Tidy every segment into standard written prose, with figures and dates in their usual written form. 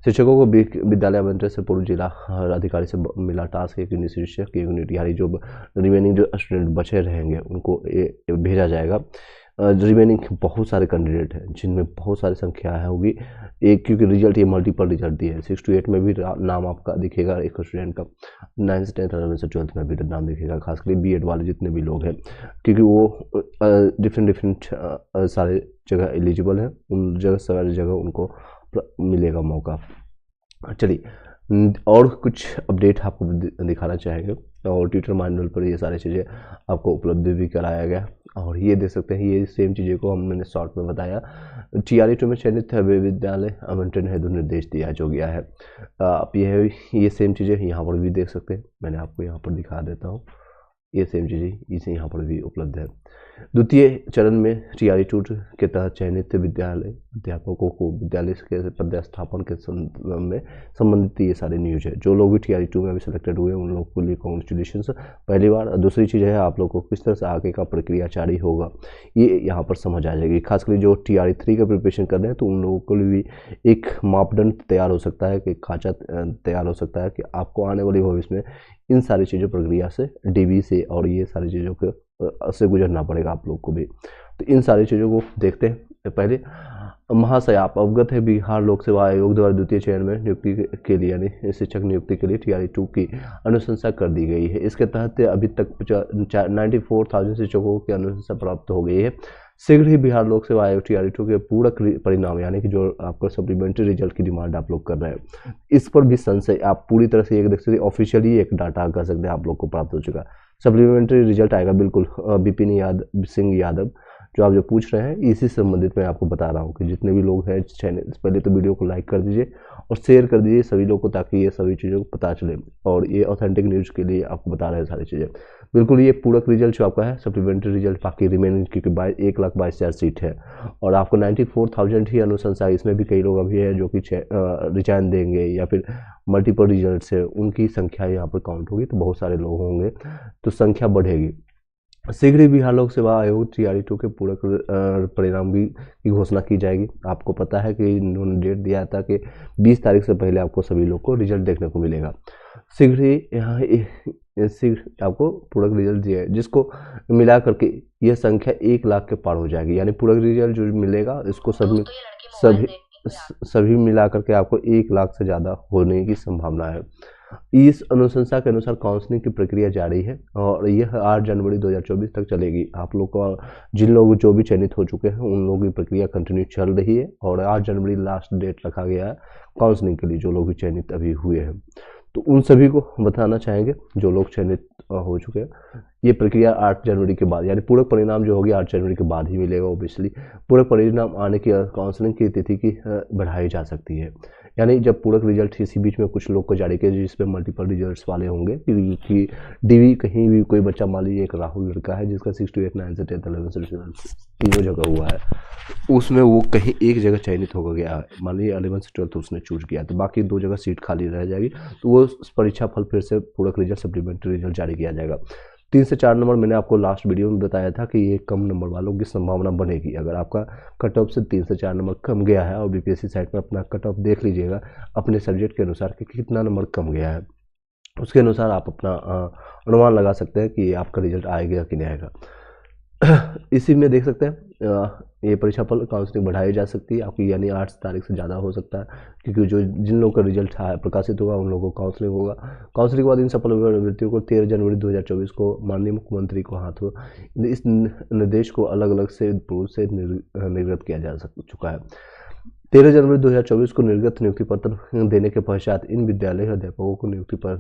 शिक्षकों को विद्यालय आवंटन से पूर्व जिला अधिकारी से मिला टास्क एक यूनिट शिक्षक यूनिट, यानी जो रिमेनिंग जो स्टूडेंट बचे रहेंगे उनको भेजा जाएगा। रिमेनिंग बहुत सारे कैंडिडेट हैं जिनमें बहुत सारी संख्या है होगी एक, क्योंकि रिजल्ट ये मल्टीपल रिजल्ट दिए हैं। 6 to 8 में भी नाम आपका दिखेगा एक स्टूडेंट का, 9 से 10 11 से 12 में भी नाम दिखेगा, खासकर बीएड वाले जितने भी लोग हैं, क्योंकि वो डिफरेंट सारे जगह एलिजिबल हैं, उन जगह सारी जगह उनको मिलेगा मौका। चलिए और कुछ अपडेट आपको दिखाना चाहेंगे, और ट्विटर मैनुअल पर ये सारी चीज़ें आपको उपलब्ध भी कराया गया। और ये देख सकते हैं, ये सेम चीज़ें को मैंने शॉर्ट में बताया। TRE2 में चयनित विद्यालय आवंटन हेतु निर्देश दिया जो गया है। आप ये सेम चीज़ें यहाँ पर भी देख सकते हैं, मैंने आपको यहाँ पर दिखा देता हूँ, ये सेम चीज़ें इसे यहाँ पर भी उपलब्ध है। द्वितीय चरण में TRE2 के तहत चयनित विद्यालय अध्यापकों को विद्यालय के पदस्थापन के संबंध में संबंधित ये सारे न्यूज है। जो लोग भी TRE2 में अभी सिलेक्टेड हुए उन लोगों के लिए कॉन्ग्रेचुलेशंस पहली बार। दूसरी चीज़ है आप लोगों को किस तरह से आगे का प्रक्रिया जारी होगा ये यहाँ पर समझ आ जाएगी। खासकर जो TRE3 का प्रिपरेशन कर रहे हैं तो उन लोगों के लिए भी एक मापदंड तैयार हो सकता है, कि खाचा तैयार हो सकता है कि आपको आने वाले भविष्य में इन सारी चीज़ों प्रक्रिया से DB से और ये सारी चीज़ों के से गुजरना पड़ेगा आप लोग को भी। तो इन सारी चीज़ों को देखते हैं। पहले महाशय आप अवगत है बिहार लोक सेवा आयोग द्वारा द्वितीय चरण में नियुक्ति के लिए यानी शिक्षक नियुक्ति के लिए TRE2 की अनुशंसा कर दी गई है। इसके तहत अभी तक 94,000 शिक्षकों की अनुशंसा प्राप्त हो गई है। शीघ्र ही बिहार लोक सेवा आयोग TRE2 के पूरक परिणाम यानी कि जो आपका सप्लीमेंट्री रिजल्ट की डिमांड आप लोग कर रहे हैं, इस पर भी संशय आप पूरी तरह से एक देख सकते ऑफिशियली एक डाटा कर सकते हैं आप लोग को प्राप्त हो चुका है। सप्लीमेंट्री रिजल्ट आएगा बिल्कुल विपिन सिंह यादव जो आप जो पूछ रहे हैं, इसी से संबंधित मैं आपको बता रहा हूँ कि जितने भी लोग हैं चैनल, पहले तो वीडियो को लाइक कर दीजिए और शेयर कर दीजिए सभी लोग को, ताकि ये सभी चीज़ों को पता चले। और ये ऑथेंटिक न्यूज़ के लिए आपको बता रहे हैं सारी चीज़ें। बिल्कुल ये पूरक रिजल्ट जो आपका है सप्लीमेंट्री रिजल्ट, बाकी रिमेनिंग क्योंकि 1,22,000 सीट है और आपको 94,000 ही अनुशंसा, इसमें भी कई लोग अभी है जो कि रिजाइन देंगे या फिर मल्टीपल रिजल्ट से उनकी संख्या यहाँ पर काउंट होगी, तो बहुत सारे लोग होंगे तो संख्या बढ़ेगी। शीघ्र ही बिहार लोक सेवा आयोग TRE2 के पूरक परिणाम की घोषणा की जाएगी। आपको पता है कि इन्होंने डेट दिया था कि 20 तारीख से पहले आपको सभी लोग को रिजल्ट देखने को मिलेगा। शीघ्र ही यहाँ शीघ्र आपको पूरक रिजल्ट दिया है, जिसको मिला करके यह संख्या 1 लाख के पार हो जाएगी। यानी पूरक रिजल्ट जो मिलेगा इसको सभी मिला करके आपको 1 लाख से ज़्यादा होने की संभावना है। इस अनुशंसा के अनुसार काउंसलिंग की प्रक्रिया जारी है और यह 8 जनवरी 2024 तक चलेगी। आप लोग को जिन लोग जो भी चयनित हो चुके हैं उन लोगों की प्रक्रिया कंटिन्यू चल रही है और 8 जनवरी लास्ट डेट रखा गया है काउंसलिंग के लिए, जो लोग भी चयनित अभी हुए हैं। तो उन सभी को बताना चाहेंगे जो लोग चयनित हो चुके हैं, ये प्रक्रिया 8 जनवरी के बाद यानी पूरक परिणाम जो होगी 8 जनवरी के बाद ही मिलेगा। ओबियसली पूरक परिणाम आने की काउंसलिंग की तिथि की बढ़ाई जा सकती है। यानी जब पूरक रिजल्ट इसी बीच में कुछ लोग को जारी किया जिसपे मल्टीपल रिजल्ट्स वाले होंगे, क्योंकि DV कहीं भी कोई बच्चा, मान लीजिए एक राहुल लड़का है जिसका 6 to 8 9 से 10 11 से तीनों जगह हुआ है, उसमें वो कहीं एक जगह चयनित होकर गया है, मान लीजिए 11 से 12 उसने चूज किया तो बाकी 2 जगह सीट खाली रह जाएगी, तो वो परीक्षा फल फिर से पूरक रिजल्ट सप्लीमेंट्री रिजल्ट जारी किया जाएगा। 3 से 4 नंबर मैंने आपको लास्ट वीडियो में बताया था कि ये कम नंबर वालों की संभावना बनेगी। अगर आपका कट ऑफ से 3 से 4 नंबर कम गया है, और BPSC साइट में अपना कट ऑफ देख लीजिएगा अपने सब्जेक्ट के अनुसार कि कितना नंबर कम गया है, उसके अनुसार आप अपना अनुमान लगा सकते हैं कि आपका रिजल्ट आएगा कि नहीं आएगा। इसी में देख सकते हैं ये परीक्षा फल काउंसलिंग बढ़ाई जा सकती है आपकी, यानी 8 तारीख से ज़्यादा हो सकता है, क्योंकि जो जिन लोगों का रिजल्ट प्रकाशित होगा उन लोगों को काउंसलिंग होगा। काउंसलिंग के बाद इन सफल अभ्यर्थियों को 13 जनवरी 2024 को माननीय मुख्यमंत्री को हाथों इस निर्देश को अलग अलग से पूर्व से निर्गत किया जा चुका है। 13 जनवरी 2024 को निर्गत नियुक्ति पत्र देने के पश्चात इन विद्यालय अध्यापकों को नियुक्ति पर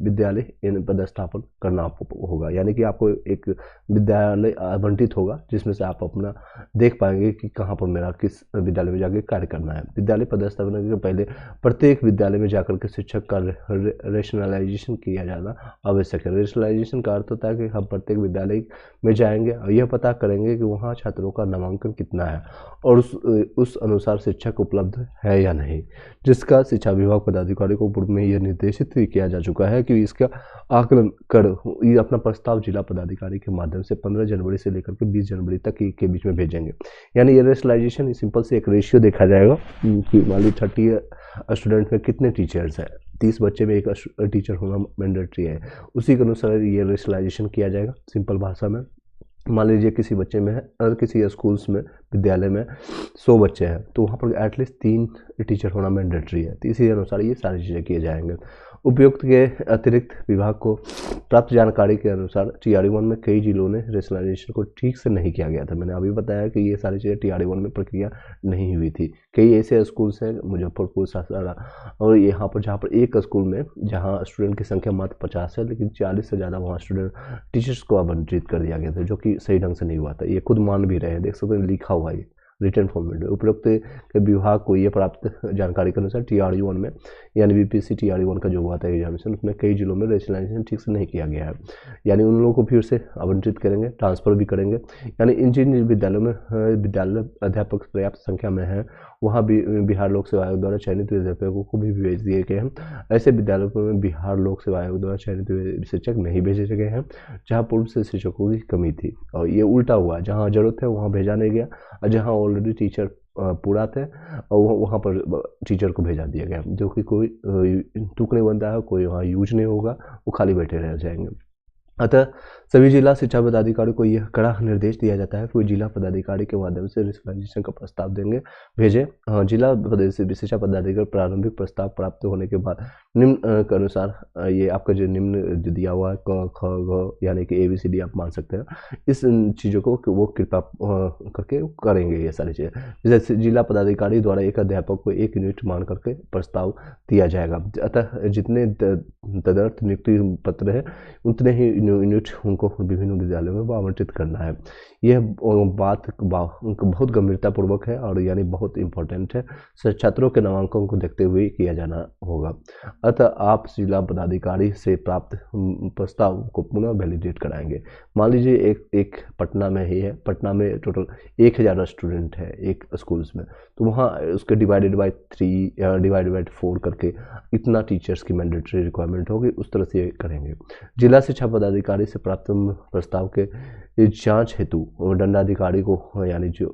विद्यालय पदस्थापन करना होगा। यानी कि आपको एक विद्यालय आवंटित होगा जिसमें से आप अपना देख पाएंगे कि कहाँ पर मेरा किस विद्यालय में जाकर कार्य करना है। विद्यालय पदस्थापन के पहले प्रत्येक विद्यालय में जाकर के शिक्षक का रेशनलाइजेशन किया जाना आवश्यक है। रेशनलाइजेशन का अर्थ होता है कि हम प्रत्येक विद्यालय में जाएंगे और यह पता करेंगे कि वहाँ छात्रों का नामांकन कितना है और उस अनुसार शिक्षक उपलब्ध है या नहीं, जिसका शिक्षा विभाग पदाधिकारी को पूर्व में यह निर्देशित किया जा चुका है कि इसका आकलन कर ये अपना प्रस्ताव जिला पदाधिकारी के माध्यम से 15 जनवरी से लेकर के 20 जनवरी तक के बीच में भेजेंगे। यानी ये रेशनलाइजेशन सिंपल से एक रेशियो देखा जाएगा कि मान ली स्टूडेंट में कितने टीचर्स हैं, 30 बच्चे में एक टीचर होना मैंडेटरी है, उसी के अनुसार ये रेशनलाइजेशन किया जाएगा। सिंपल भाषा में मान लीजिए किसी बच्चे में है, अगर किसी स्कूल्स में विद्यालय में 100 बच्चे हैं तो वहाँ पर एटलीस्ट 3 टीचर होना मैंडेटरी है। तो इसी अनुसार ये सारी चीज़ें किए जाएंगे। उपयुक्त के अतिरिक्त विभाग को प्राप्त जानकारी के अनुसार TRE-1 में कई जिलों ने रेशनलाइजेशन को ठीक से नहीं किया गया था। मैंने अभी बताया कि ये सारी चीज़ें TRE-1 में प्रक्रिया नहीं हुई थी। कई ऐसे स्कूल्स हैं मुजफ्फरपुर, सासाराम और यहाँ पर जहाँ पर एक स्कूल में जहाँ स्टूडेंट की संख्या मात्र 50 है लेकिन 40 से ज़्यादा वहाँ स्टूडेंट टीचर्स को आवंटित कर दिया गया था, जो कि सही ढंग से नहीं हुआ था। ये खुद मान भी रहे हैं, देख सकते हैं लिखा हुआ है रिटर्न फॉर्मेट में। उपरोक्त के विभाग को ये प्राप्त जानकारी के अनुसार TRE-1 में यानी BPSC TRE-1 का जो हुआ था एग्जामिनेशन, उसमें कई जिलों में रेशनलाइजेशन ठीक से नहीं किया गया है। यानी उन लोगों को फिर से आवंटित करेंगे, ट्रांसफ़र भी करेंगे। यानी इन जिन विद्यालयों में विद्यालय अध्यापक पर्याप्त संख्या में है वहाँ भी बिहार लोक सेवा आयोग द्वारा चयनित अध्यापकों को भी भेज दिए गए हैं। ऐसे विद्यालयों में बिहार लोक सेवा आयोग द्वारा चयनित शिक्षक नहीं भेजे गए हैं जहाँ पूर्व से शिक्षकों की कमी थी, और ये उल्टा हुआ, जहाँ जरूरत है वहाँ भेजा नहीं गया और जहाँ ऑलरेडी टीचर पूरा थे और वहाँ पर टीचर को भेजा दिया गया, जो कि कोई तुक नहीं बनता है, कोई वहाँ यूज नहीं होगा, वो खाली बैठे रह जाएंगे। अतः सभी जिला शिक्षा पदाधिकारी को यह कड़ा निर्देश दिया जाता है कि वे जिला पदाधिकारी के माध्यम से रेशनलाइजेशन का प्रस्ताव भेजें। जिला शिक्षा पदाधिकारी प्रारंभिक प्रस्ताव प्राप्त होने के बाद निम्न के अनुसार ये आपका जो निम्न जो दिया हुआ है क ख ग यानी कि ABCD आप मान सकते हैं, इस चीज़ों को वो कृपा करके करेंगे ये सारी चीज़ें। जैसे जिला पदाधिकारी द्वारा एक अध्यापक को 1 यूनिट मान करके प्रस्ताव दिया जाएगा। अतः जितने तदर्थ नियुक्ति पत्र है उतने ही यूनिट उनको विभिन्न विद्यालयों में आवंटित करना है। यह बात बहुत गंभीरतापूर्वक है और यानी बहुत इम्पोर्टेंट है। छात्रों के नामांकन को देखते हुए किया जाना होगा। अतः आप जिला पदाधिकारी से प्राप्त प्रस्ताव को पुनः वैलिडेट कराएंगे। मान लीजिए एक पटना में ही है, पटना में टोटल 1000 स्टूडेंट है एक स्कूल्स में, तो वहाँ उसके डिवाइडेड बाय 3 या डिवाइडेड बाय 4 करके इतना टीचर्स की मैंडेटरी रिक्वायरमेंट होगी, उस तरह से करेंगे। जिला शिक्षा पदाधिकारी से प्राप्त प्रस्ताव के जांच हेतु दंडाधिकारी को यानी जो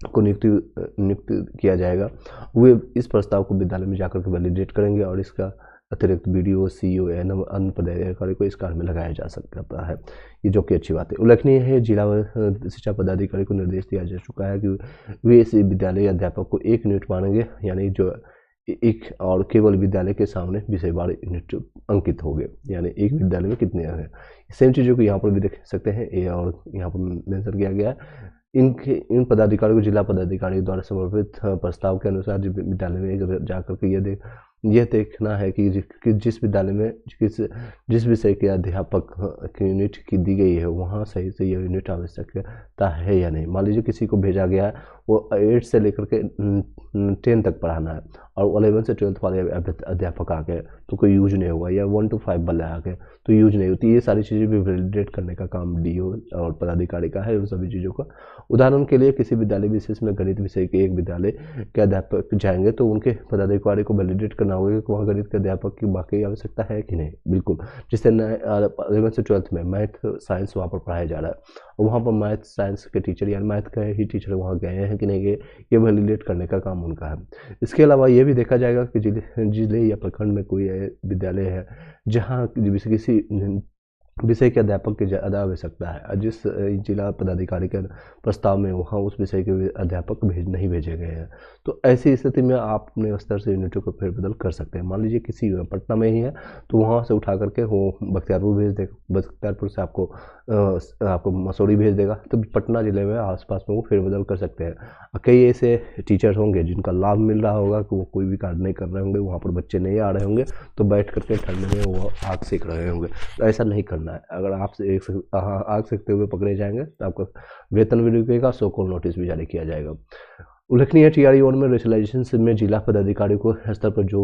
को नियुक्त किया जाएगा, वे इस प्रस्ताव को विद्यालय में जाकर के वैलिडेट करेंगे और इसका अतिरिक्त BDO, CO, ANM अन्य पदाधिकारी को इस कार्य में लगाया जा सकता है, ये जो कि अच्छी बात है। उल्लेखनीय है जिला शिक्षा पदाधिकारी को निर्देश दिया जा चुका है कि वे इस विद्यालय अध्यापक को 1 यूनिट मानेंगे, यानी जो एक और केवल विद्यालय के सामने विषयवार यूनिट अंकित हो गए, यानी एक विद्यालय में कितने हैं। सेम चीज़ों को यहाँ पर भी देख सकते हैं, ये और यहाँ पर मेंशन किया गया है। इन पदाधिकारियों को जिला पदाधिकारी द्वारा समर्पित प्रस्ताव के अनुसार विद्यालय में जाकर के यह देखना है कि जिस विद्यालय में जिस विषय के अध्यापक की यूनिट की दी गई है वहाँ सही से यह यूनिट आवश्यकता है या नहीं। मान लीजिए किसी को भेजा गया है, वो 8 से लेकर के 10 तक पढ़ाना है और 11 से 12 वाले अध्यापक आ गए तो कोई यूज नहीं होगा, या 1 to 5 वाले आ गए तो यूज नहीं होती। ये सारी चीज़ें भी वैलिडेट करने का काम DO और पदाधिकारी का है, उन सभी चीज़ों का। उदाहरण के लिए किसी विद्यालय विशेष में गणित विषय के एक विद्यालय के अध्यापक जाएंगे तो उनके पदाधिकारी को वैलिडेट करना होगा कि वहाँ गणित के अध्यापक की वाकई आवश्यकता है कि नहीं। बिल्कुल, जिससे 11 से 12 में मैथ साइंस वहाँ पर पढ़ाया जा रहा है और वहाँ पर मैथ साइंस के टीचर या मैथ के ही टीचर वहाँ गए हैं कि नहीं गए, ये वैलिडेट करने का काम उनका है। इसके अलावा ये भी देखा जाएगा कि जिले या प्रखंड में कोई विद्यालय है जहाँ किसी विषय के अध्यापक की ज़्यादा आवश्यकता है, जिस जिला पदाधिकारी के प्रस्ताव में वहाँ उस विषय के अध्यापक नहीं भेजे गए हैं, तो ऐसी स्थिति में आप अपने स्तर से यूनिटों को फेरबदल कर सकते हैं। मान लीजिए किसी पटना में ही है तो वहाँ से उठा करके वो बख्तियारपुर भेज देगा, बख्तियारपुर से आपको मसूरी भेज देगा, तो पटना ज़िले में आसपास में वो फेरबदल कर सकते हैं। कई ऐसे टीचर्स होंगे जिनका लाभ मिल रहा होगा कि वो कोई भी कार्य नहीं कर रहे होंगे, वहाँ पर बच्चे नहीं आ रहे होंगे तो बैठ करके ठंड में वो आग सेक रहे होंगे, तो ऐसा नहीं करना है। अगर आप आग सेकते हुए पकड़े जाएंगे तो आपका वेतन भी रुकेगा, सो कॉल नोटिस भी जारी किया जाएगा। उल्लेखनीय TRE-1 में रेशनलाइजेशन में जिला पदाधिकारी को स्तर पर जो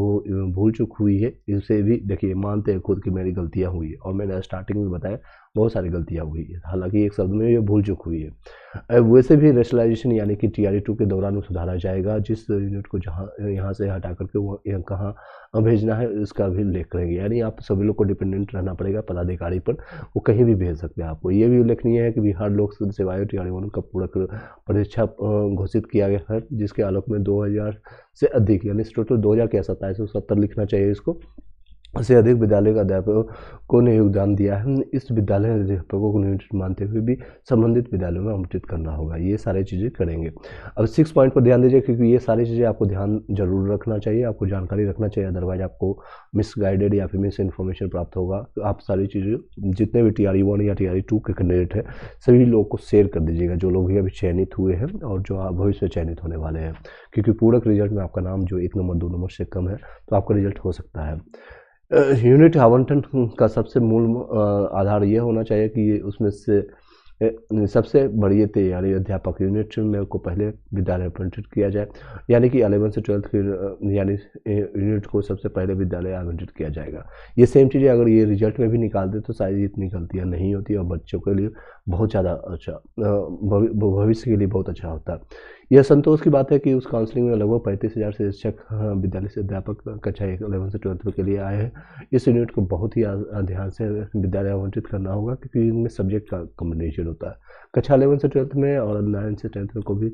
भूल चूक हुई है इसे भी देखिए, मानते हैं खुद की मेरी गलतियां हुई है और मैंने स्टार्टिंग में बताया बहुत सारी गलतियाँ हुई है, हालांकि एक शब्द में ये भूल चूक हुई है। वैसे भी रेशनलाइजेशन यानी कि TRE 2 के दौरान वो सुधारा जाएगा, जिस यूनिट को जहाँ यहाँ से हटा करके वो यहाँ कहाँ भेजना है इसका भी उल्लेख करेंगे। यानी आप सभी लोग को डिपेंडेंट रहना पड़ेगा पदाधिकारी पर, वो कहीं भी भेज सकते हैं आपको। ये भी उल्लेखनीय है कि बिहार लोक सेवा आयोग TRE 1 का पूरक परीक्षा घोषित किया गया है, जिसके आलोक में 2000 से अधिक यानी टोटल 2000 क्या 2770 लिखना चाहिए इसको, से अधिक विद्यालय के अध्यापकों ने योगदान दिया है। इस विद्यालय अध्यापकों को नियोजित मानते हुए भी संबंधित विद्यालयों में आवंटित करना होगा। ये सारी चीज़ें करेंगे। अब 6 पॉइंट पर ध्यान दीजिए, क्योंकि ये सारी चीज़ें आपको ध्यान जरूर रखना चाहिए, आपको जानकारी रखना चाहिए, अदरवाइज आपको मिसगाइडेड या फिर मिस इन्फॉर्मेशन प्राप्त होगा। तो आप सारी चीज़ें जितने भी TRE 1 या TRE 2 के कैंडिडेट हैं सभी लोगों को शेयर कर दीजिएगा, जो लोग भी अभी चयनित हुए हैं और जो भविष्य में चयनित होने वाले हैं, क्योंकि पूरक रिजल्ट में आपका नाम जो 1 नंबर 2 नंबर से कम है तो आपका रिजल्ट हो सकता है। यूनिट आवंटन का सबसे मूल आधार ये होना चाहिए कि ये उसमें से सबसे बड़ी तैयारी अध्यापक यूनिट में को पहले विद्यालय आवंटित किया जाए, यानी कि 11 से 12 की यानी यूनिट को सबसे पहले विद्यालय आवंटित किया जाएगा। ये सेम चीज़ें अगर ये रिजल्ट में भी निकाल दे तो शायद इतनी गलतियाँ नहीं होती और बच्चों के लिए बहुत ज़्यादा अच्छा भविष्य के लिए बहुत अच्छा होता है। यह संतोष की बात है कि उस काउंसलिंग में लगभग 35,000 से शिक्षक विद्यालय से अध्यापक कक्षा 11 से 12 के लिए आए हैं। इस यूनिट को बहुत ही ध्यान से विद्यालय आवंटित करना होगा, क्योंकि इनमें सब्जेक्ट का कॉम्बिनेशन होता है। कक्षा 11 से 12 में और 9 से 10 में को भी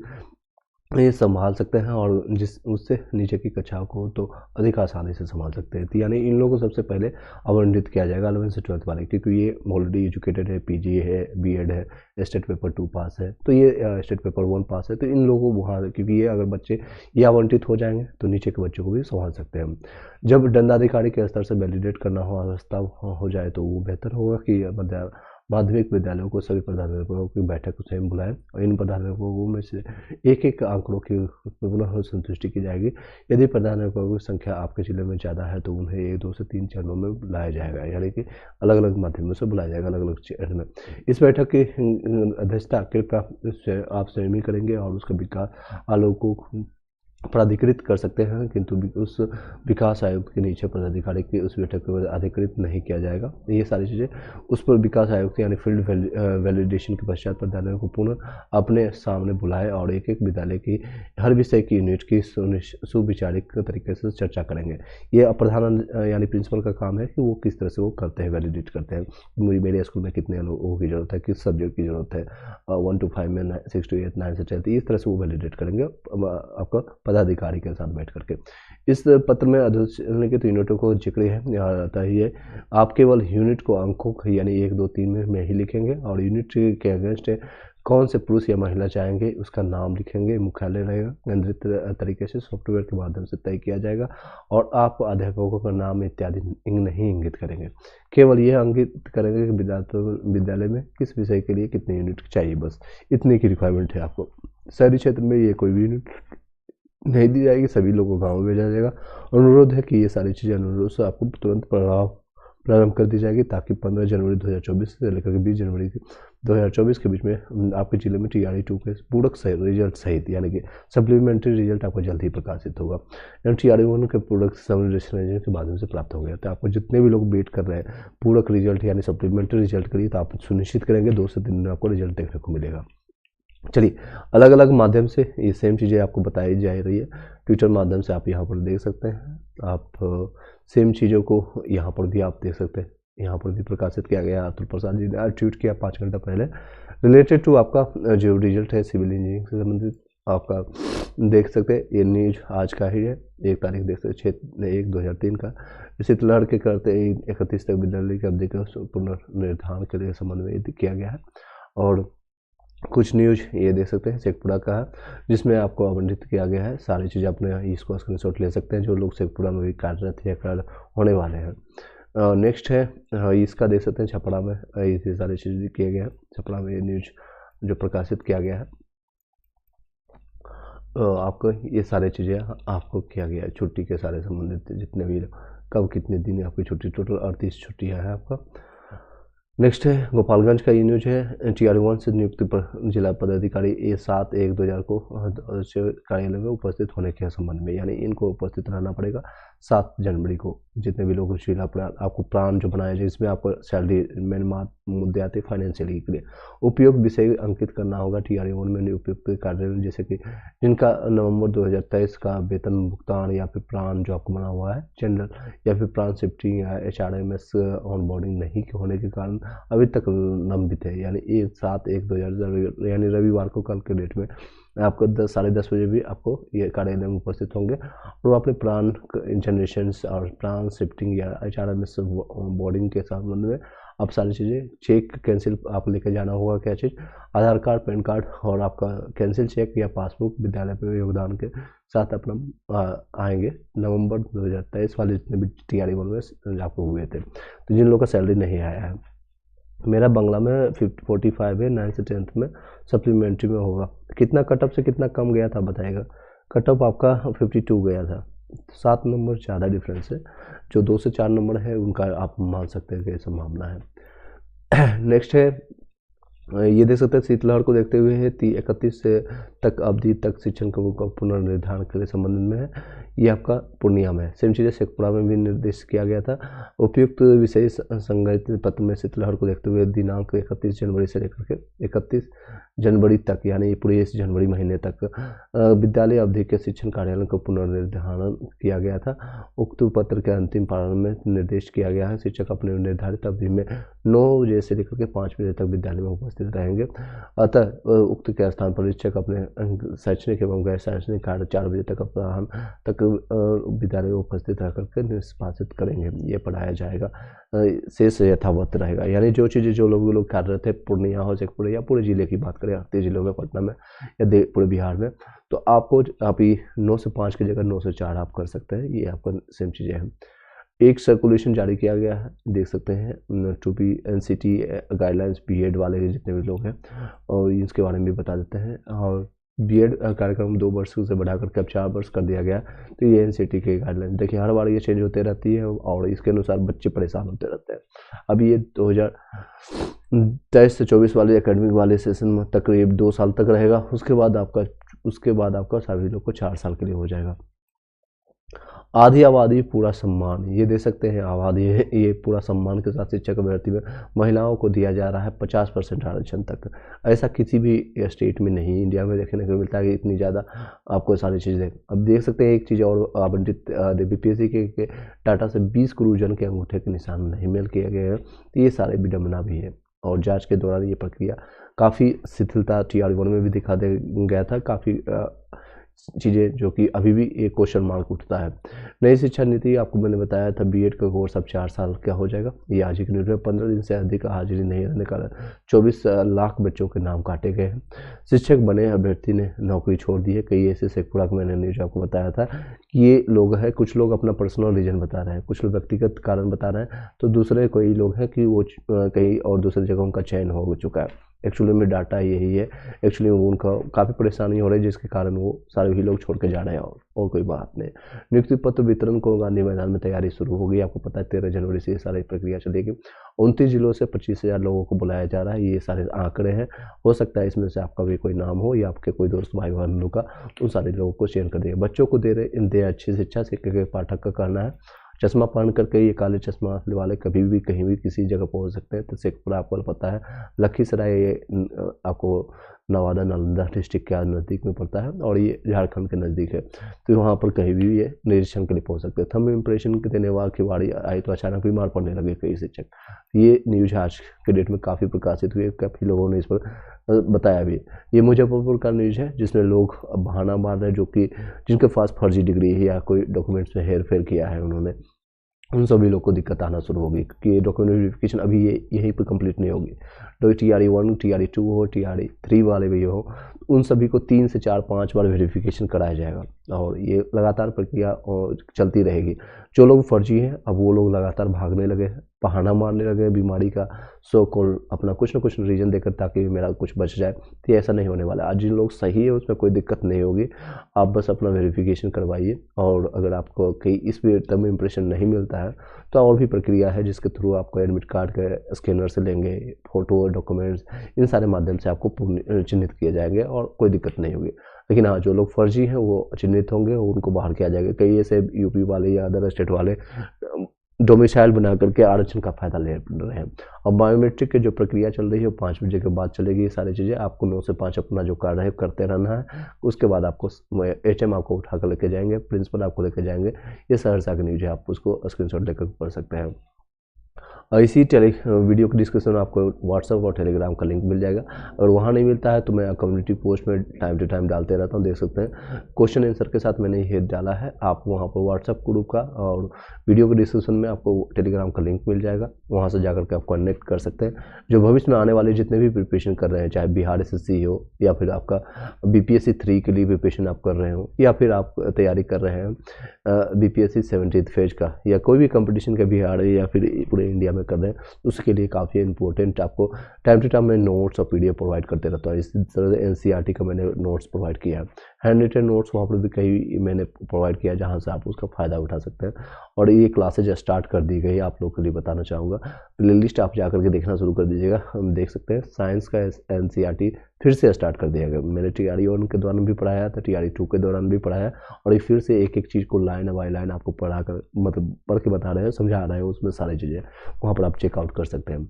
ये संभाल सकते हैं और जिस उससे नीचे की कक्षाओं को तो अधिक आसानी से संभाल सकते हैं। तो यानी इन लोगों को सबसे पहले आवंटित किया जाएगा 11 से 12 वाले, क्योंकि ये ऑलरेडी एजुकेटेड है, PG है, B.Ed है, स्टेट पेपर 2 पास है, तो ये स्टेट पेपर 1 पास है, तो इन लोगों को वहाँ, क्योंकि ये अगर बच्चे ये आवंटित हो जाएंगे तो नीचे के बच्चों को भी संभाल सकते हैं। जब दंडाधिकारी के स्तर से वैलिडेट करना हो अवस्था हो जाए तो वो बेहतर होगा कि माध्यमिक विद्यालयों को सभी प्रधानाध्यापकों की बैठक स्वयं बुलाएं और इन प्रधानाध्यापकों में से एक आंकड़ों की पुनः संतुष्टि की जाएगी। यदि प्रधानाध्यापकों की संख्या आपके जिले में ज़्यादा है तो उन्हें 1, 2 से 3 चरणों में बुलाया जाएगा, यानी कि अलग अलग माध्यमों से बुलाया जाएगा, अलग अलग चरण में। इस बैठक की अध्यक्षता कृपया आप स्वयं ही करेंगे और उसका विकास आलोकों प्राधिकृत कर सकते हैं, किंतु उस विकास आयुक्त के नीचे पदाधिकारी की उस बैठक को अधिकृत नहीं किया जाएगा। ये सारी चीज़ें उस पर विकास आयुक्त यानी फील्ड वैलिडेशन के पश्चात प्रधानाध्यापक को पुनः अपने सामने बुलाए और एक एक विद्यालय की हर विषय की यूनिट की सुविचारिक तरीके से चर्चा करेंगे। ये प्रधान यानी प्रिंसिपल का काम है कि वो किस तरह से वो करते हैं, वैलिडेट करते हैं। मेरे स्कूल में कितने लोगों की ज़रूरत है, किस सब्जेक्ट की ज़रूरत है, 1 to 5 में 6 to 8 9 से 10, इस तरह से वो वैलिडेट करेंगे आपका पदाधिकारी के साथ बैठ करके। इस पत्र में अधोलिखित यूनिटों को जिक्र है, यहाँ आता ही है। आप केवल यूनिट को अंकों यानी 1, 2, 3 में ही लिखेंगे और यूनिट के अगेंस्ट कौन से पुरुष या महिला चाहेंगे उसका नाम लिखेंगे। मुख्यालय रहेगा, केंद्रित तरीके से सॉफ्टवेयर के माध्यम से तय किया जाएगा और आप अध्यापकों का नाम इत्यादि नहीं इंगित करेंगे, केवल यह इंगित करेंगे कि विद्यालय में किस विषय के लिए कितने यूनिट चाहिए, बस इतनी की रिक्वायरमेंट है आपको। शहरी क्षेत्र में ये कोई भी यूनिट नहीं दी जाएगी, सभी लोगों को गाँव में भेजा जाएगा। अनुरोध है कि ये सारी चीज़ें अनुरोध से आपको तुरंत प्रारंभ कर दी जाएगी, ताकि 15 जनवरी 2024 से लेकर के 20 जनवरी 2024 के बीच में आपके जिले में TRE 2 के पूरक रिजल्ट सहित यानी कि सप्लीमेंट्री रिजल्ट आपको जल्द ही प्रकाशित होगा। TRE 1 के पूरक समराइजेशन के माध्यम से प्राप्त हो गया। तो आपको जितने भी लोग वेट कर रहे हैं पूरक रिजल्ट यानी सप्लीमेंट्री रिजल्ट के लिए, तो आप सुनिश्चित करेंगे 2 से 3 दिन में आपको रिजल्ट देखने को मिलेगा। चलिए, अलग अलग माध्यम से ये सेम चीज़ें आपको बताई जा रही है। ट्विटर माध्यम से आप यहाँ पर देख सकते हैं, आप सेम चीज़ों को यहाँ पर भी आप देख सकते हैं। यहाँ पर भी प्रकाशित किया गया, अतुल प्रसाद जी ने ट्वीट किया 5 घंटा पहले, रिलेटेड टू आपका जो रिजल्ट है सिविल इंजीनियरिंग से संबंधित, आपका देख सकते हैं। ये न्यूज आज का ही है, 1 तारीख देख सकते 6/1/2003 का। इसी तरह के करते 31 तक विद्यालय की अवधि का पुनर्निर्धारण के लिए संबंध में किया गया है। और कुछ न्यूज ये देख सकते हैं शेखपुरा का है, जिसमें आपको आवंटित किया गया है। सारी चीज़ें अपने इसको स्क्रीनशॉट ले सकते हैं जो लोग शेखपुरा में भी कार्यरत या कार्य होने वाले हैं। नेक्स्ट है इसका देख सकते हैं छपरा में, ये सारी चीज़ें किए गए हैं। छपरा में ये न्यूज जो प्रकाशित किया गया है, आपको ये सारी चीज़ें आपको किया गया है। छुट्टी के सारे संबंधित जितने भी कब कितने दिन आपकी छुट्टी, टोटल 38 छुट्टियाँ हैं आपका। नेक्स्ट है गोपालगंज का ये न्यूज है, TR1 से नियुक्ति पर जिला पदाधिकारी A7/1/2000 को कार्यालय में उपस्थित होने के संबंध में, यानी इनको उपस्थित रहना पड़ेगा 7 जनवरी को। जितने भी लोग जिला आपको प्लान जो बनाया जाए, इसमें आपको सैलरी मेन मुद्दे आते हैं फाइनेंशियली के लिए, उपयुक्त विषय अंकित करना होगा TR1 में उपयुक्त कार्य, जैसे कि जिनका नवंबर 2023 का वेतन भुगतान या फिर प्लान जो आपको बना हुआ है जनरल या फिर प्लान शिफ्टिंग या HRMS ऑनबोर्डिंग नहीं होने के कारण अभी तक लंबित है, यानी 7/1/2000 यानी रविवार को, कल के डेट में आपको 10 साढ़े 10 बजे भी आपको ये कार्यालय में उपस्थित होंगे और अपने प्लान जनरेशन और प्लान शिफ्टिंग या HRMS बोर्डिंग के संबंध में आप सारी चीज़ें चेक कैंसिल आप लेकर जाना होगा। क्या चीज़? आधार कार्ड, पैन कार्ड और आपका कैंसिल चेक या पासबुक विद्यालय में योगदान के साथ अपना आएंगे। नवंबर 2023 वाले जितने भी TR1 में आपको हुए थे, तो जिन लोगों का सैलरी नहीं आया है, मेरा बंगला में 45 है, 9 से 10th में सप्लीमेंट्री में होगा। कितना कट ऑफ से कितना कम गया था बताएगा? कट ऑफ आपका 52 गया था, 7 नंबर ज़्यादा डिफरेंस है। जो 2 से 4 नंबर है उनका आप मान सकते हैं कि संभावना है। नेक्स्ट है, ये देख सकते हैं शीतलहर को देखते हुए है 31 से तक अवधि तक शिक्षण का पुनर्निर्धारण के संबंध में है। ये आपका पूर्णिया में है। सेम चीज़ें शेखपुरा में भी निर्देश किया गया था। उपयुक्त विषय संग्रहित पत्र में शीतलहर को देखते हुए दिनांक 31 जनवरी से लेकर के 31 जनवरी तक, यानी पूरे इस जनवरी महीने तक विद्यालय अवधि के शिक्षण कार्यालय को पुनर्निर्धारण किया गया था। उक्त पत्र के अंतिम प्रारंभ में निर्देश किया गया है शिक्षक अपने निर्धारित अवधि में 9 बजे से लेकर के 5 बजे तक विद्यालय में उपस्थित रहेंगे। अतः उक्त के स्थान पर शिक्षक अपने शैक्षणिक एवं गैर शैक्षणिक कार्य 4 बजे तक अपराह्न तक विद्यालय में उपस्थित रह करके निष्पादित करेंगे। ये पढ़ाया जाएगा, शेष यथावत रहेगा। यानी जो चीज़ें जो लोग कार्यरत है पूर्णिया हो, शेखपुरा या पूरे जिले की बात करें, 38 जिलों में, पटना में या पूरे बिहार में, तो आपको आप ही 9 से 5 की जगह 9 से 4 आप कर सकते हैं। ये आपका सेम चीज़ें हैं। एक सर्कुलेशन जारी किया गया है, देख सकते हैं, to be NCT guidelines BEd वाले जितने भी लोग हैं, और इसके बारे में भी बता देते हैं। और BEd कार्यक्रम 2 वर्ष से बढ़ाकर के अब 4 वर्ष कर दिया गया। तो ये NCT के गाइडलाइन, देखिए हर बार ये चेंज होते रहती है और इसके अनुसार बच्चे परेशान होते रहते हैं। अभी ये 2023 से 24 वाले एकेडमिक वाले सेशन में तकरीब 2 साल तक रहेगा। उसके बाद आपका सभी लोग को 4 साल के लिए हो जाएगा। आधी आबादी पूरा सम्मान, ये दे सकते हैं आबादी है, ये पूरा सम्मान के साथ शिक्षक भर्ती में महिलाओं को दिया जा रहा है 50% आरक्षण तक। ऐसा किसी भी स्टेट में नहीं इंडिया में देखने को मिलता है कि इतनी ज़्यादा आपको सारी चीज़ें। अब देख सकते हैं एक चीज़ और आवंटित BPSC के डाटा से 20 गुरुजन के अंगूठे के निशान नहीं मेल किए गए हैं। तो ये सारे विडम्बना भी है और जाँच के दौरान ये प्रक्रिया काफ़ी शिथिलता TR1 में भी दिखा दे गया था। काफ़ी चीज़ें जो कि अभी भी एक क्वेश्चन मार्क उठता है। नई शिक्षा नीति आपको मैंने बताया था, BEd का कोर्स अब 4 साल का हो जाएगा। ये आज ही की न्यूज़ में 15 दिन से अधिक हाजिरी नहीं रहने का 24 लाख बच्चों के नाम काटे गए हैं। शिक्षक बने अभ्यर्थी ने नौकरी छोड़ दी है। कई ऐसे शेखपुरा को मैंने न्यूज़ आपको बताया था कि ये लोग हैं, कुछ लोग अपना पर्सनल रीजन बता रहे हैं, कुछ लोग व्यक्तिगत कारण बता रहे हैं, तो दूसरे कोई लोग हैं कि वो कहीं और दूसरी जगह उनका चयन हो चुका है। एक्चुअली में डाटा यही है। एक्चुअली उनका काफ़ी परेशानी हो रही है जिसके कारण वो सारे ही लोग छोड़ के जा रहे हैं और कोई बात नहीं। नियुक्ति पत्र वितरण को गांधी मैदान में तैयारी शुरू हो गई। आपको पता है 13 जनवरी से ये सारी प्रक्रिया चलेगी। 29 जिलों से 25,000 लोगों को बुलाया जा रहा है। ये सारे आंकड़े हैं, हो सकता है इसमें से आपका भी कोई नाम हो या आपके कोई दोस्त भाई बहनों का, उन सारे लोगों को चयन कर दिया। बच्चों को दे अच्छी शिक्षा शिक्षक के पाठक का करना है। चश्मा पहन करके ये काले चश्मा वाले कभी भी कहीं भी किसी जगह पहुंच सकते हैं। तो शेखपुरा आपको पता है, लखीसराय ये आपको नवादा नालंदा डिस्ट्रिक्ट के नज़दीक में पड़ता है और ये झारखंड के नज़दीक है। तो वहाँ पर कहीं भी ये निरीक्षण के लिए पहुँच सकते हैं। थंब इम्प्रेशन के देने वाले की बारी आई तो अचानक बीमार पड़ने लगे कई शिक्षक। ये न्यूज आज के डेट में काफ़ी प्रकाशित हुई है, काफ़ी लोगों ने इस पर बताया भी। ये मुजफ्फरपुर का न्यूज है जिसमें लोग बहाना मार रहे हैं, जो कि जिनके पास फर्जी डिग्री है या कोई डॉक्यूमेंट्स में हेर फेर किया है उन्होंने, उन सभी लोग को दिक्कत आना शुरू होगी कि ये डॉक्यूमेंट वेरिफिकेशन अभी ये यहीं पर कंप्लीट नहीं होगी। तो TRE1 TRE2 हो TRE3 वाले भी हो, उन सभी को 3 से 4-5 बार वेरिफिकेशन कराया जाएगा और ये लगातार प्रक्रिया चलती रहेगी। जो लोग फर्जी हैं अब वो लोग लगातार भागने लगे हैं बहाना मारने लगे बीमारी का, सो कॉल अपना कुछ ना कुछ रीज़न देकर ताकि मेरा कुछ बच जाए, तो ऐसा नहीं होने वाला। आज जिन लोग सही है उसमें कोई दिक्कत नहीं होगी, आप बस अपना वेरिफिकेशन करवाइए। और अगर आपको कहीं इस भी टर्म इम्प्रेशन नहीं मिलता है तो और भी प्रक्रिया है जिसके थ्रू आपको एडमिट कार्ड के स्कैनर से लेंगे, फ़ोटो, डॉक्यूमेंट्स, इन सारे माध्यम से आपको चिन्हित किए जाएंगे और कोई दिक्कत नहीं होगी। लेकिन हाँ, जो लोग फर्जी हैं वो चिन्हित होंगे और उनको बाहर किया जाएगा। कई ऐसे यूपी वाले या अदर स्टेट वाले डोमिसाइल बना करके आरक्षण का फ़ायदा ले रहे हैं। और बायोमेट्रिक की जो प्रक्रिया चल रही है वो 5 बजे के बाद चलेगी। ये सारी चीज़ें आपको 9 से 5 अपना जो कार्य है करते रहना है। उसके बाद आपको HM आपको उठा कर लेके जाएंगे, प्रिंसिपल आपको लेके जाएंगे। ये सहरसा की न्यूज़ है, आप उसको स्क्रीनशॉट लेकर पढ़ सकते हैं। और इसी वीडियो के डिस्क्रिप्शन में आपको व्हाट्सएप और टेलीग्राम का लिंक मिल जाएगा। और वहाँ नहीं मिलता है तो मैं कम्युनिटी पोस्ट में टाइम टू टाइम डालते रहता हूँ, देख सकते हैं। क्वेश्चन आंसर के साथ मैंने ये डाला है, आप वहाँ पर व्हाट्सएप ग्रुप का और वीडियो के डिस्क्रिप्शन में आपको टेलीग्राम का लिंक मिल जाएगा, वहाँ से जाकर के आप कनेक्ट कर सकते हैं। जो भविष्य में आने वाले जितने भी प्रिपरेशन कर रहे हैं, चाहे बिहार SSC हो या फिर आपका BPSC 3 के लिए प्रिपरेशन आप कर रहे हो, या फिर आप तैयारी कर रहे हैं BPSC 17th फेज का, या कोई भी कंपटीशन का बिहार या फिर पूरे इंडिया में कर रहे हैं, उसके लिए काफ़ी इंपॉर्टेंट आपको टाइम टू टाइम मैं नोट्स और PDF प्रोवाइड करते रहता हूँ। इसी तरह से NCERT का मैंने नोट्स प्रोवाइड किया है, हैंड रिटन नोट्स वहाँ पर भी कई मैंने प्रोवाइड किया है जहाँ से आप उसका फ़ायदा उठा सकते हैं। और ये क्लासेज स्टार्ट कर दी गई, आप लोग के लिए बताना चाहूँगा। प्ले लिस्ट आप जाकर के देखना शुरू कर दीजिएगा। हम देख सकते हैं साइंस का NCERT फिर से स्टार्ट कर दिया गया। मैंने TRE 1 के दौरान भी पढ़ाया था, TRE 2 के दौरान भी पढ़ाया, और ये फिर से एक एक चीज़ को लाइन बाय लाइन आपको पढ़ा कर मतलब पढ़ के बता रहे हैं, समझा रहे हैं, उसमें सारी चीज़ें वहाँ पर आप चेकआउट कर सकते हैं।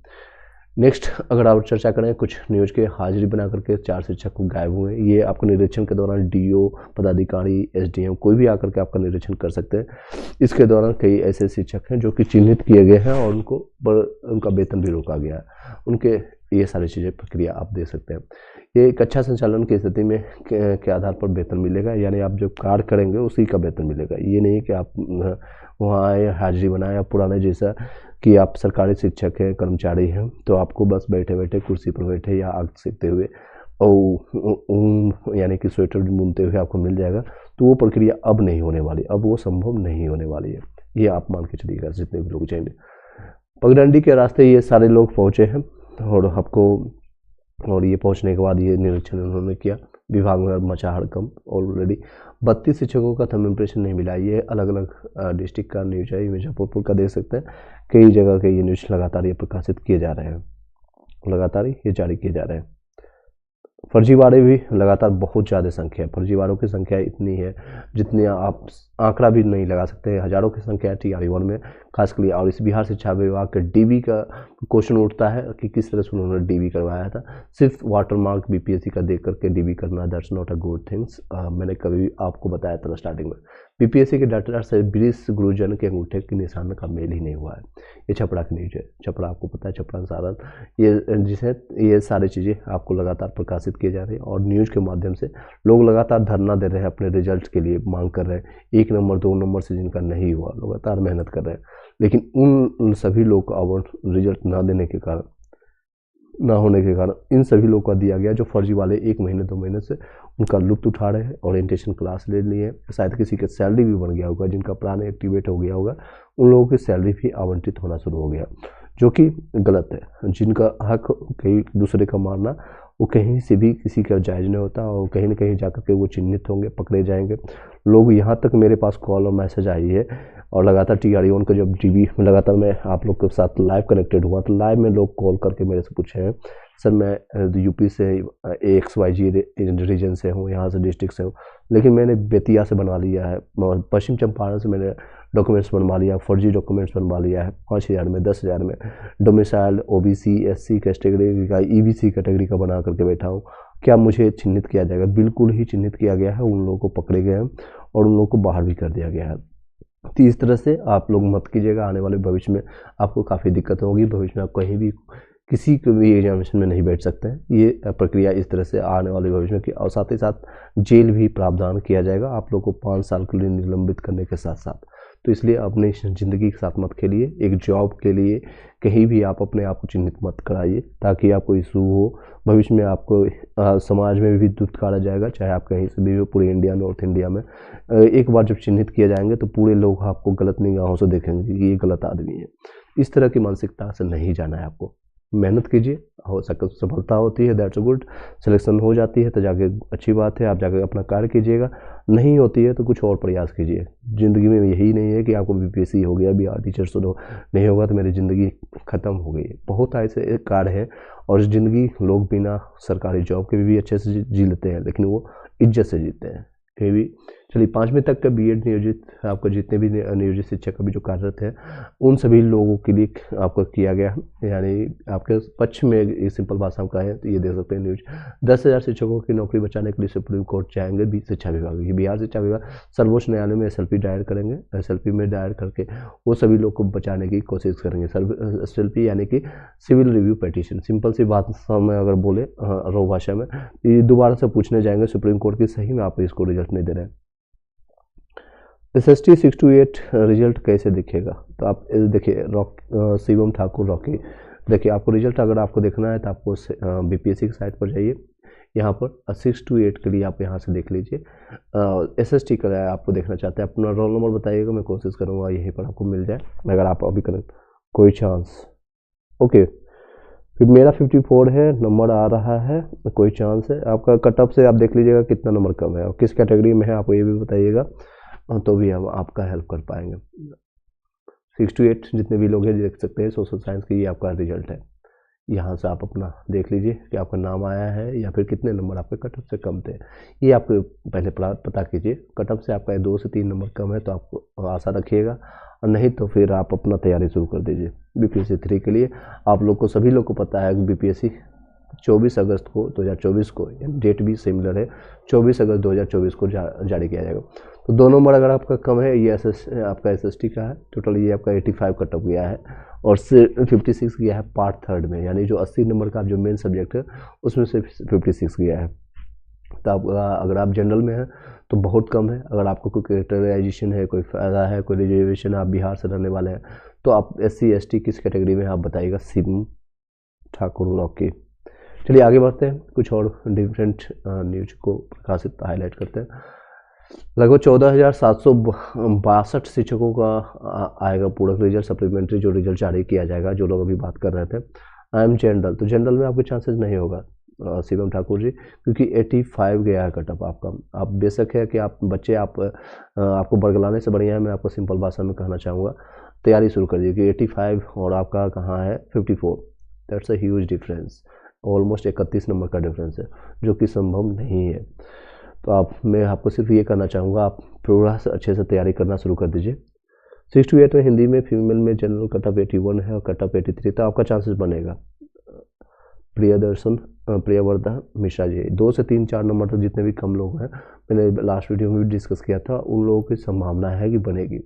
नेक्स्ट अगर आप चर्चा करें कुछ न्यूज़ के, हाजिरी बना करके 4 शिक्षक को गायब हुए। ये आपको निरीक्षण के दौरान DO, पदाधिकारी, SDM कोई भी आकर के आपका निरीक्षण कर सकते हैं। इसके दौरान कई ऐसे शिक्षक हैं जो कि चिन्हित किए गए हैं और उनका वेतन भी रोका गया है। उनके ये सारी चीज़ें प्रक्रिया आप देख सकते हैं। ये कक्षा संचालन की स्थिति में के आधार पर वेतन मिलेगा, यानी आप जो कार्य करेंगे उसी का वेतन मिलेगा। ये नहीं कि आप वहाँ आए, हाजिरी बनाए, या पुराने जैसा कि आप सरकारी शिक्षक हैं, कर्मचारी हैं, तो आपको बस बैठे बैठे कुर्सी पर बैठे या आग सेकते हुए और यानी कि स्वेटर बुनते हुए आपको मिल जाएगा। तो वो प्रक्रिया अब नहीं होने वाली, अब वो संभव नहीं होने वाली है। ये आप मान के चलिएगा जितने भी लोग जाएंगे। पगडंडी के रास्ते ये सारे लोग पहुँचे हैं और ये पहुंचने के बाद ये निरीक्षण उन्होंने किया। विभाग में मचा हड़कंप। ऑलरेडी 32 शिक्षकों का थंब इम्प्रेशन नहीं मिला। ये अलग अलग डिस्ट्रिक्ट का न्यूज है, मिर्जापुर का देख सकते हैं। कई जगह के ये न्यूज लगातार ये प्रकाशित किए जा रहे हैं, लगातार ये जारी किए जा रहे हैं। फर्जीवाड़े भी लगातार बहुत ज़्यादा संख्या है, फर्जीवाड़ों की संख्या इतनी है जितनी आप आंकड़ा भी नहीं लगा सकते। हज़ारों की संख्या है TRE 1 में खासकर। और इस बिहार शिक्षा विभाग के DB का क्वेश्चन उठता है कि किस तरह से उन्होंने DB करवाया था। सिर्फ वाटरमार्क BPSC का देख करके DB करना, that's not a good things. मैंने कभी आपको बताया था स्टार्टिंग में, BPSC के डाटा से 20 गुरुजन के अंगूठे के निशान का मेल ही नहीं हुआ है। ये छपरा की न्यूज है, छपरा आपको पता है, छपरा सारण, ये सारी चीज़ें आपको लगातार प्रकाशित किए जा रही है। और न्यूज़ के माध्यम से लोग लगातार धरना दे रहे हैं, अपने रिजल्ट के लिए मांग कर रहे हैं। 1 नंबर 2 नंबर से जिनका नहीं हुआ लगातार मेहनत कर रहे हैं, लेकिन उन सभी लोग को अब रिजल्ट ना होने के कारण इन सभी लोगों का दिया गया, जो फर्जी वाले 1 महीने 2 महीने से उनका लुत्फ उठा रहे हैं। ओरिएंटेशन क्लास ले लिए, शायद किसी का सैलरी भी बन गया होगा, जिनका प्लान एक्टिवेट हो गया होगा, उन लोगों की सैलरी भी आवंटित होना शुरू हो गया, जो कि गलत है। जिनका हक कहीं दूसरे का मारना, वो कहीं से भी किसी का जायज़ नहीं होता, और कहीं ना कहीं जाकर के वो चिन्हित होंगे, पकड़े जाएंगे लोग। यहाँ तक मेरे पास कॉल और मैसेज आई है, और लगातार TRE 1 का जब DB लगातार मैं आप लोग के साथ लाइव कनेक्टेड हुआ, तो लाइव में लोग कॉल करके मेरे से पूछे हैं, सर मैं यूपी से XYZ रीजन से हूँ, यहाँ से डिस्ट्रिक्ट से हूँ, लेकिन मैंने बेतिया से बनवा लिया है, पश्चिम चंपारण से मैंने डॉक्यूमेंट्स बनवा लिया, फर्जी डॉक्यूमेंट्स बनवा लिया है, 5000 में 10,000 में डोमिसाइल OBC SC कैटेगरी का EBC कैटेगरी का बना करके बैठा हूँ। क्या मुझे चिन्हित किया जाएगा? बिल्कुल ही चिन्हित किया गया है, उन लोगों को पकड़े गए हैं और उन लोगों को बाहर भी कर दिया गया है। तो इस तरह से आप लोग मत कीजिएगा, आने वाले भविष्य में आपको काफ़ी दिक्कत होगी। भविष्य में आप कहीं भी किसी को भी एग्जामिनेशन में नहीं बैठ सकते हैं। ये प्रक्रिया इस तरह से आने वाले भविष्य में की, और साथ ही साथ जेल भी प्रावधान किया जाएगा आप लोग को 5 साल के लिए निलंबित करने के साथ साथ। तो इसलिए अपनी ज़िंदगी के साथ मत खेलिए। एक जॉब के लिए कहीं भी आप अपने आप को चिन्हित मत कराइए, ताकि आपको इशू हो भविष्य में, आपको समाज में भी दुत्कारा जाएगा, चाहे आप कहीं से भी हो, पूरे इंडिया, नॉर्थ इंडिया में। एक बार जब चिन्हित किए जाएंगे तो पूरे लोग आपको गलत निगाहों से देखेंगे कि ये गलत आदमी है। इस तरह की मानसिकता से नहीं जाना है आपको। मेहनत कीजिए, हो सके सफलता होती है, दैट्स गुड। सिलेक्शन हो जाती है तो जाके अच्छी बात है, आप जाके अपना कार्य कीजिएगा। नहीं होती है तो कुछ और प्रयास कीजिए। ज़िंदगी में यही नहीं है कि आपको बीपीएससी हो गया, बिहार टीचर सुनो नहीं होगा तो मेरी ज़िंदगी ख़त्म हो गई। बहुत ऐसे कार्य हैं और ज़िंदगी लोग बिना सरकारी जॉब के भी अच्छे से जी लेते हैं, लेकिन वो इज्जत से जीते हैं कहीं भी। चलिए 5वीं तक का बीएड नियोजित, आपको जितने भी नियोजित शिक्षक अभी जो कार्यरत हैं उन सभी लोगों के लिए आपको किया गया, यानी आपके पक्ष में एक सिंपल भाषा में कहें तो ये देख सकते हैं न्यूज। 10,000 शिक्षकों की नौकरी बचाने के लिए सुप्रीम कोर्ट जाएंगे शिक्षा विभाग। ये बिहार शिक्षा विभाग सर्वोच्च न्यायालय में SLP दायर करेंगे। SLP में दायर करके वो सभी लोग को बचाने की कोशिश करेंगे। SLP यानी कि सिविल रिव्यू पिटीशन, सिंपल सी भाषा में अगर बोले रो भाषा में, ये दोबारा से पूछने जाएंगे सुप्रीम कोर्ट की सही में आप इसको रिजल्ट नहीं दे रहे हैं। SST 628 रिजल्ट कैसे दिखेगा, तो आप देखिए शिवम ठाकुर रॉकी, देखिए आपको रिजल्ट अगर आपको देखना है तो आपको BPSC की साइट पर जाइए। यहाँ पर 628 के लिए आप यहाँ से देख लीजिए। SST का आपको देखना चाहते हैं, अपना रोल नंबर बताइएगा, मैं कोशिश करूँगा यहीं पर आपको मिल जाए। अगर आप अभी करें कोई चांस, ओके, फिर मेरा 54 है, नंबर आ रहा है, कोई चांस है। आपका कट ऑफ से आप देख लीजिएगा कितना नंबर कम है और किस कैटेगरी में है आपको ये भी बताइएगा, तो भी हम आपका हेल्प कर पाएंगे। 6 to 8 जितने भी लोग हैं देख सकते हैं सोशल साइंस की, ये आपका रिजल्ट है। यहाँ से आप अपना देख लीजिए कि आपका नाम आया है या फिर कितने नंबर आपके कट ऑफ से कम थे, ये आपको पहले पता कीजिए। कट ऑफ से आपका 2 से 3 नंबर कम है तो आपको आशा रखिएगा, और नहीं तो फिर आप अपना तैयारी शुरू कर दीजिए BPSC 3 के लिए। आप लोग को सभी लोग को पता है कि BPSC 24 अगस्त को 2024 को, डेट भी सिमिलर है, 24 अगस्त 2024 को जारी किया जाएगा। तो 2 नंबर अगर आपका कम है, ये आपका SST का है, टोटल ये आपका 85 कट ऑफ गया है और 56 गया है पार्ट 3 में, यानी जो 80 नंबर का जो मेन सब्जेक्ट है उसमें से 56 गया है। तो आप अगर आप जनरल में हैं तो बहुत कम है। अगर आपको कोई कैटेगराइजेशन है, कोई फ़ायदा है, कोई रिजर्वेशन, आप बिहार से रहने वाले हैं तो आप SC ST किस कैटेगरी में आप बताइएगा, शिवम ठाकुर रॉकी। चलिए आगे बढ़ते हैं, कुछ और डिफरेंट न्यूज को प्रकाशित हाईलाइट करते हैं। लगभग 14,762 शिक्षकों का आएगा पूरक रिजल्ट, सप्लीमेंट्री जो रिजल्ट जारी किया जाएगा, जो लोग अभी बात कर रहे थे। जनरल, तो जनरल में आपके चांसेस नहीं होगा शिवम ठाकुर जी, क्योंकि 85 गया है कट ऑफ आपका। आप बेशक है कि आप बच्चे आपको बरगलाने से बढ़िया है, मैं आपको सिंपल भाषा में कहना चाहूँगा, तैयारी शुरू कर दीजिए कि 85 और आपका कहाँ है 54, that's a huge difference, almost 31 number का डिफरेंस है, जो कि संभव नहीं है। तो मैं आपको सिर्फ ये कहना चाहूँगा, आप पूरा अच्छे से तैयारी करना शुरू कर दीजिए। 6 to 8 में हिंदी में फीमेल में जनरल कट ऑफ 81 है और कट ऑफ 83, तो आपका चांसेस बनेगा। प्रियवर्धा मिश्रा जी, 2 से 3-4 नंबर तक जितने भी कम लोग हैं, मैंने लास्ट वीडियो में भी डिस्कस किया था, उन लोगों की संभावना है कि बनेगी।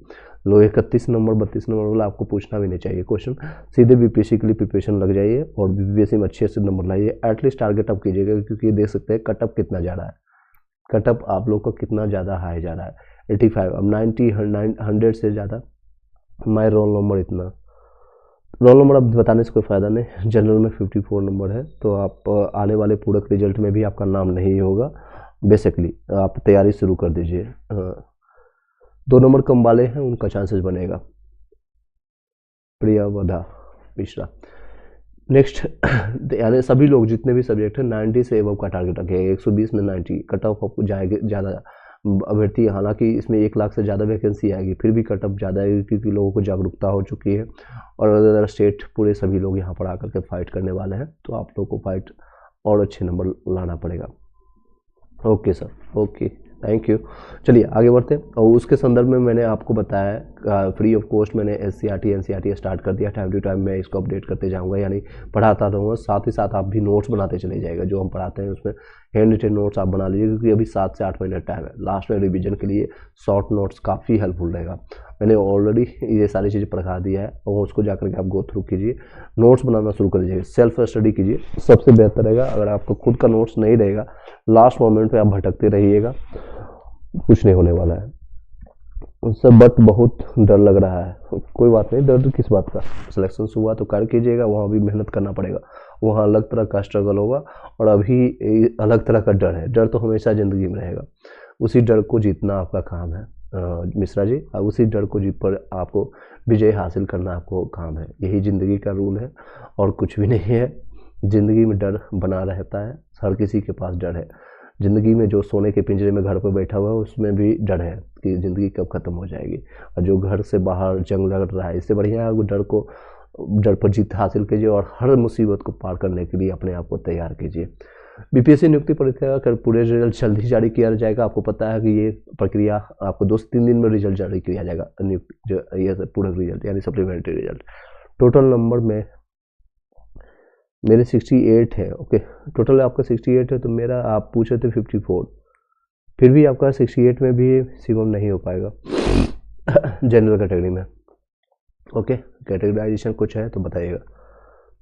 लोग 31 नंबर 32 नंबर वाला आपको पूछना भी नहीं चाहिए क्वेश्चन, सीधे BPSC के लिए प्रिपरेशन लग जाइए और BPSC में अच्छे से नंबर लाइए। एटलीस्ट टारगेट अप कीजिएगा, क्योंकि ये देख सकते हैं कट ऑफ कितना जा रहा है, कट ऑफ आप लोग का कितना ज़्यादा हाई जा रहा है, 85। अब 90 100 से ज़्यादा माय रोल नंबर इतना, रोल नंबर अब बताने से कोई फ़ायदा नहीं। जनरल में 54 नंबर है, तो आप आने वाले पूरक रिजल्ट में भी आपका नाम नहीं होगा। बेसिकली आप तैयारी शुरू कर दीजिए। 2 नंबर कम वाले हैं उनका चांसेस बनेगा। प्रियवर्धा मिश्रा, नेक्स्ट यानी सभी लोग जितने भी सब्जेक्ट हैं 90 से एबव का टारगेट रखें। 120 में 90 कट ऑफ आपको जाएगी ज़्यादा अभ्यर्थी, हालांकि इसमें 1 लाख से ज़्यादा वैकेंसी आएगी, फिर भी कट ऑफ ज़्यादा आएगी, क्योंकि लोगों को जागरूकता हो चुकी है और अदर स्टेट पूरे सभी लोग यहाँ पर आकर के फाइट करने वाले हैं, तो आप लोग को फाइट और अच्छे नंबर लाना पड़ेगा। Okay sir, okay, thank you. चलिए आगे बढ़ते हैं। और उसके संदर्भ में मैंने आपको बताया फ्री ऑफ कॉस्ट मैंने SCRT NCRT स्टार्ट कर दिया। टाइम टू टाइम मैं इसको अपडेट करते जाऊंगा, यानी पढ़ाता रहूँगा, साथ ही साथ आप भी नोट्स बनाते चले जाएगा। जो हम पढ़ाते हैं उसमें हैंड रिटन नोट्स आप बना लीजिए, क्योंकि अभी 7 से 8 महीने टाइम है। लास्ट में रिवीजन के लिए शॉर्ट नोट्स काफ़ी हेल्पफुल रहेगा। मैंने ऑलरेडी ये सारी चीज़ें पढ़ा दिया है और उसको जाकर के आप गो थ्रू कीजिए, नोट्स बनाना शुरू कर दीजिए, सेल्फ स्टडी कीजिए, सबसे बेहतर रहेगा। अगर आपको खुद का नोट्स नहीं रहेगा, लास्ट मोमेंट पे आप भटकते रहिएगा, कुछ नहीं होने वाला है। उनसे बट बहुत डर लग रहा है। कोई बात नहीं, डर किस बात का, सिलेक्शन हुआ तो कर कीजिएगा, वहाँ भी मेहनत करना पड़ेगा, वहाँ अलग तरह का स्ट्रगल होगा, और अभी अलग तरह का डर है। डर तो हमेशा ज़िंदगी में रहेगा, उसी डर को जीतना आपका काम है मिश्रा जी, और उसी डर को जीत पर आपको विजय हासिल करना आपको काम है। यही ज़िंदगी का रूल है और कुछ भी नहीं है। ज़िंदगी में डर बना रहता है, हर किसी के पास डर है। ज़िंदगी में जो सोने के पिंजरे में घर पर बैठा हुआ है उसमें भी डर है कि ज़िंदगी कब ख़त्म हो जाएगी, और जो घर से बाहर जंग लड़ रहा है, इससे बढ़िया है वो डर पर जीत हासिल कीजिए और हर मुसीबत को पार करने के लिए अपने आप को तैयार कीजिए। बीपीएससी नियुक्ति परीक्षा का पूरे रिजल्ट जल्द ही जारी किया जाएगा। आपको पता है कि ये प्रक्रिया आपको 2 से 3 दिन में रिजल्ट जारी किया जाएगा, नियुक्ति जो ये पूरा रिजल्ट यानी सप्लीमेंट्री रिजल्ट। टोटल नंबर में मेरे 68 है। ओके, टोटल आपका 68 है, तो मेरा आप पूछे थे 54, फिर भी आपका 68 में भी शिवम नहीं हो पाएगा जनरल कैटेगरी में। ओके, कैटेगराइजेशन कुछ है तो बताइएगा।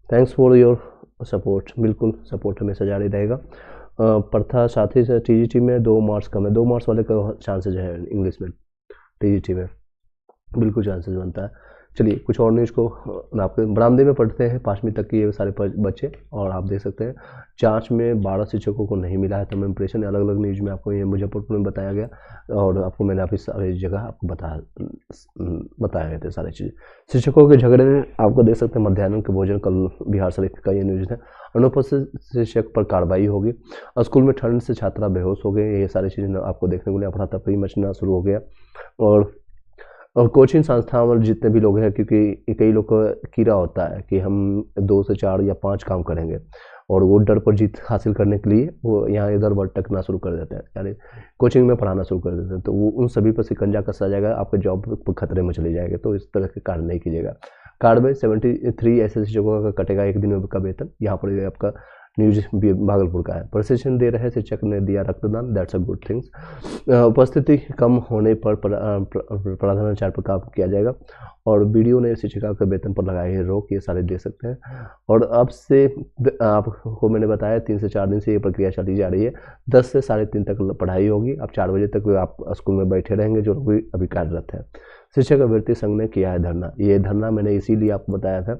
थैंक्स फॉर योर सपोर्ट, बिल्कुल सपोर्ट हमेशा जारी रहेगा। प्रथा साथी से टीजीटी में 2 मार्क्स कम है, 2 मार्क्स वाले का चांसेज है इंग्लिश में, टीजीटी में बिल्कुल चांसेस बनता है। चलिए कुछ और न्यूज़ को आपके बरामदे में पढ़ते हैं, 5वीं तक के ये सारे बच्चे, और आप देख सकते हैं जांच में 12 शिक्षकों को नहीं मिला है तब इम्प्रेशन। अलग अलग न्यूज़ में आपको ये मुजफ्फरपुर में बताया गया, और आपको मैंने अभी सारी जगह आपको बताया गए थे सारी चीज़ें। शिक्षकों के झगड़े में आपको देख सकते हैं मध्याह्न के भोजन कल बिहार शरीफ का ये न्यूज़ है। अनुपस्थित शिक्षक पर कार्रवाई होगी, स्कूल में ठंड से छात्रा बेहोश हो गए, ये सारी चीज़ें आपको देखने को मिले, अफरा तफरी मचना शुरू हो गया। और कोचिंग संस्थाओं में जितने भी लोग हैं, क्योंकि कई लोग का कीड़ा होता है कि हम 2 से 4 या 5 काम करेंगे, और वो डर पर जीत हासिल करने के लिए वो यहाँ इधर भटकना शुरू कर देते हैं, यानी कोचिंग में पढ़ाना शुरू कर देते हैं, तो वो उन सभी पर शिकंजा कसा जाएगा, आपके जॉब खतरे में चली जाएगी। तो इस तरह के कार्य नहीं कीजिएगा। कार्रवाई 73 ऐसे शिक्षकों का कटेगा 1 दिन का वेतन। यहाँ पर आपका न्यूज भागलपुर का है। प्रशिक्षण दे रहे शिक्षक ने दिया रक्तदान, दैट्स अ गुड थिंग्स। उपस्थिति कम होने पर प्रधानाचार्य पर काम किया जाएगा, और वीडियो ने शिक्षिका के वेतन पर लगाई है रोक, ये सारे दे सकते हैं। और अब से आपको मैंने बताया 3 से 4 दिन से ये प्रक्रिया चली जा रही है। 10 से 3:30 तक पढ़ाई होगी, अब 4 बजे तक आप स्कूल में बैठे रहेंगे जो लोग अभी कार्यरत है। शिक्षक अभ्यर्थी संघ ने किया है धरना, ये धरना मैंने इसीलिए आपको बताया था,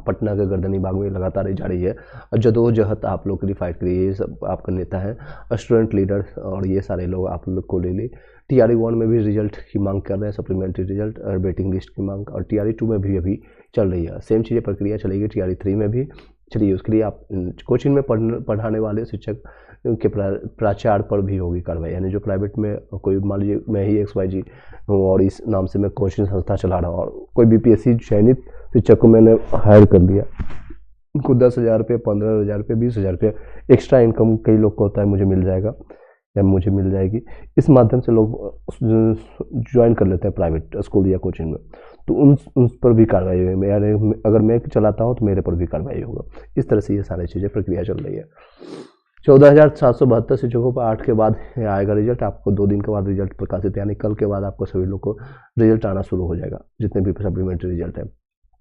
पटना के गर्दनी बाग में लगातार ही जारी है, और जदोजहद आप लोग के लिए फाइट करिए। ये सब आपका नेता है, स्टूडेंट लीडर, और ये सारे लोग आप लोग को ले ली। TRE 1 में भी रिजल्ट की मांग कर रहे हैं, सप्लीमेंट्री रिजल्ट और वेटिंग लिस्ट की मांग, और TRE 2 में भी अभी चल रही है। सेम चीज़ें प्रक्रिया चलेगी TRE 3 में भी। चलिए उसके लिए आप कोचिंग में पढ़ाने वाले शिक्षक के प्राचार्य पर भी होगी कार्रवाई, यानी जो प्राइवेट में कोई मान लीजिए मैं ही XYZ हूँ और इस नाम से मैं कोचिंग संस्था चला रहा हूँ, और कोई BPSC चयनित शिक्षक को मैंने हायर कर लिया, उनको 10,000 रुपये, 15,000 रुपये, 20,000 रुपये एक्स्ट्रा इनकम कई लोग को होता है, मुझे मिल जाएगा या मुझे मिल जाएगी। इस माध्यम से लोग ज्वाइन कर लेते हैं प्राइवेट स्कूल या कोचिंग में, तो उन पर भी कार्रवाई होगी। यानी अगर मैं चलाता हूँ तो मेरे पर भी कार्रवाई होगा। इस तरह से ये सारी चीज़ें प्रक्रिया चल रही है। 14,772 शिक्षकों पर 8 के बाद आएगा रिजल्ट, आपको 2 दिन के बाद रिजल्ट प्रकाशित, यानी कल के बाद आपको सभी लोग को रिजल्ट आना शुरू हो जाएगा, जितने भी सप्लीमेंट्री रिजल्ट है।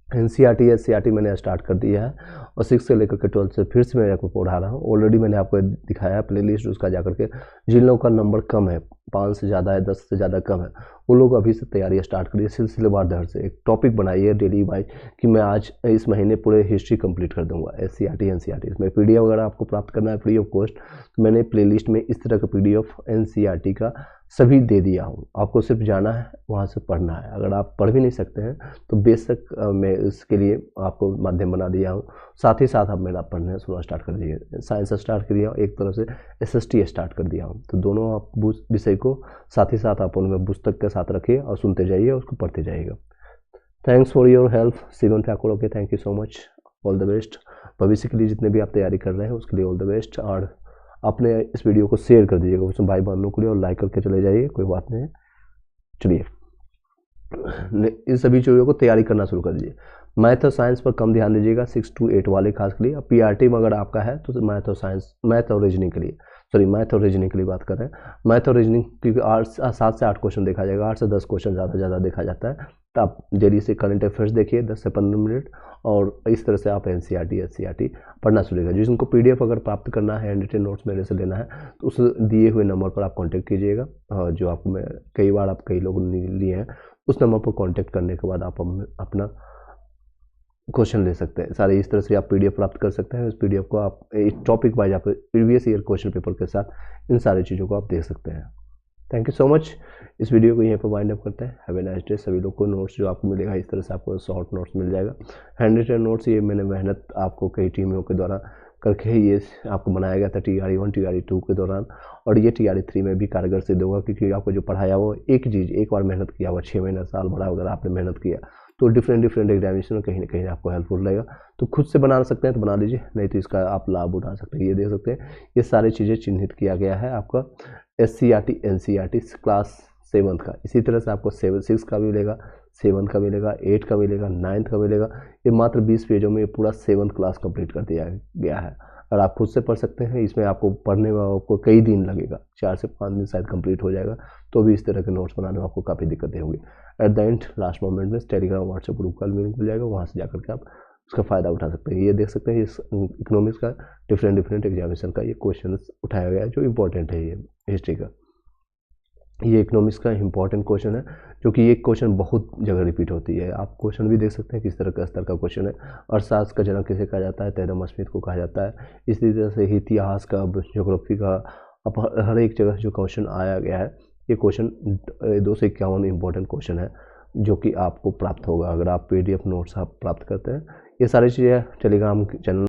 NCERT SCERT मैंने स्टार्ट कर दिया है, और 6 से लेकर के 12 से फिर से मैं आपको पढ़ा रहा हूँ। ऑलरेडी मैंने आपको दिखाया है प्ले लिस्ट, उसका जाकर के जिन लोगों का नंबर कम है, 5 से ज़्यादा है, 10 से ज़्यादा कम है, वो लोग अभी से तैयारी स्टार्ट करिए। सिलसिलेवार दर से एक टॉपिक बनाइए डेली बाई, कि मैं आज इस महीने पूरे हिस्ट्री कंप्लीट कर दूंगा SCERT NCERT। इसमें PDF अगर आपको प्राप्त करना है फ्री ऑफ कॉस्ट, तो मैंने प्लेलिस्ट में इस तरह का PDF NCERT का सभी दे दिया हूँ, आपको सिर्फ जाना है वहाँ से पढ़ना है। अगर आप पढ़ भी नहीं सकते हैं तो बेशक मैं इसके लिए आपको माध्यम बना दिया हूँ। साथ ही साथ आप मेरा पढ़ना सुनना स्टार्ट कर दिए, साइंस स्टार्ट कर दिया, एक तरफ से SST स्टार्ट कर दिया हूँ। तो दोनों आप विषय को साथ ही साथ आप उनमें पुस्तक के साथ रखिए और सुनते जाइए, उसको पढ़ते जाइएगा। Thanks for your help Shivam Thakur. Okay, thank you so much, all the best. भविष्य के लिए जितने भी आप तैयारी कर रहे हैं उसके लिए ऑल द बेस्ट, और अपने इस वीडियो को शेयर कर दीजिएगा उसमें भाई बहनों के लिए, और लाइक करके चले जाइए, कोई बात नहीं है। चलिए इन सभी चीज़ों को तैयारी करना शुरू कर दीजिए। मैथ और साइंस पर कम ध्यान दीजिएगा, 6 to 8 वाले खास के लिए। अब PRT में अगर आपका है तो मैथ और साइंस, मैथ और रीजनिंग के लिए, सॉरी मैथ और रीजनिंग के लिए बात कर रहे हैं। मैथ और रीजनिंग क्योंकि 7 से 8 क्वेश्चन देखा जाएगा, 8 से 10 क्वेश्चन ज़्यादा देखा जाता है, तो आप डेली से करंट अफेयर्स देखिए 10 से 15 मिनट, और इस तरह से आप NCERT SCERT पढ़ना शुरू करिएगा। जिनको PDF अगर प्राप्त करना है, हैंड रिटन नोट्स मेरे से लेना है, तो उस दिए हुए नंबर पर आप कांटेक्ट कीजिएगा। जो आपको मैं कई बार आप कई लोगों ने लिए हैं, उस नंबर पर कांटेक्ट करने के बाद आप अपना क्वेश्चन ले सकते हैं। सारे इस तरह से आप PDF प्राप्त कर सकते हैं। उस PDF को आप टॉपिक वाइज आप प्रीवियस ईयर क्वेश्चन पेपर के साथ इन सारी चीज़ों को आप देख सकते हैं। Thank you so much. इस वीडियो को यहीं पर वाइंड अप करते हैं। Have a nice day. सभी लोग को नोट्स जो आपको मिलेगा, इस तरह से आपको शॉर्ट नोट्स मिल जाएगा। हैंड रिटन नोट्स ये मैंने मेहनत आपको कई टीमों के द्वारा करके ये आपको बनाया गया था TRE 1 TRE 2 के दौरान, और ये TRE 3 में भी कारगर सिद्ध होगा, क्योंकि आपको जो पढ़ाया वो एक चीज़ एक बार मेहनत किया हुआ 6 महीना साल भरा अगर आपने मेहनत किया तो डिफरेंट एग्जामिनेशन में कहीं ना कहीं आपको हेल्पफुल रहेगा। तो खुद से बना सकते हैं तो बना लीजिए, नहीं तो इसका आप लाभ उठा सकते हैं। ये देख सकते हैं, ये सारी चीज़ें चिन्हित किया गया है आपका SCERT NCERT क्लास 7th का। इसी तरह से आपको 6 का मिलेगा, 7 का मिलेगा, 8 का मिलेगा, 9th का मिलेगा। ये मात्र 20 पेजों में पूरा 7th क्लास कंप्लीट कर दिया गया है, और आप खुद से पढ़ सकते हैं। इसमें आपको पढ़ने में आपको कई दिन लगेगा, 4 से 5 दिन शायद कंप्लीट हो जाएगा। तो भी इस तरह के नोट्स बनाने में आपको काफ़ी दिक्कतें होंगी। At the end last moment में टेलीग्राम व्हाट्सएप ग्रुप का लिंक मिल जाएगा, वहाँ से जाकर के आप उसका फ़ायदा उठा सकते हैं। ये देख सकते हैं, इस इकोनॉमिक्स का डिफरेंट एग्जामिनेशन का ये क्वेश्चन उठाया गया है जो इम्पोर्टेंट है। ये हिस्ट्री का ये इकोनॉमिक्स का इंपॉर्टेंट क्वेश्चन है, जो कि ये क्वेश्चन बहुत जगह रिपीट होती है। आप क्वेश्चन भी देख सकते हैं किस तरह का स्तर का क्वेश्चन है। अर्थशास्त्र का जनक किसे कहा जाता है? एडम स्मिथ को कहा जाता है। इसी तरह से इतिहास का, ज्योग्राफी का, अब हर एक जगह जो क्वेश्चन आया गया है, ये क्वेश्चन 251 इंपॉर्टेंट क्वेश्चन है जो कि आपको प्राप्त होगा अगर आप PDF नोट्स आप प्राप्त करते हैं। ये सारी चीज़ें टेलीग्राम चैनल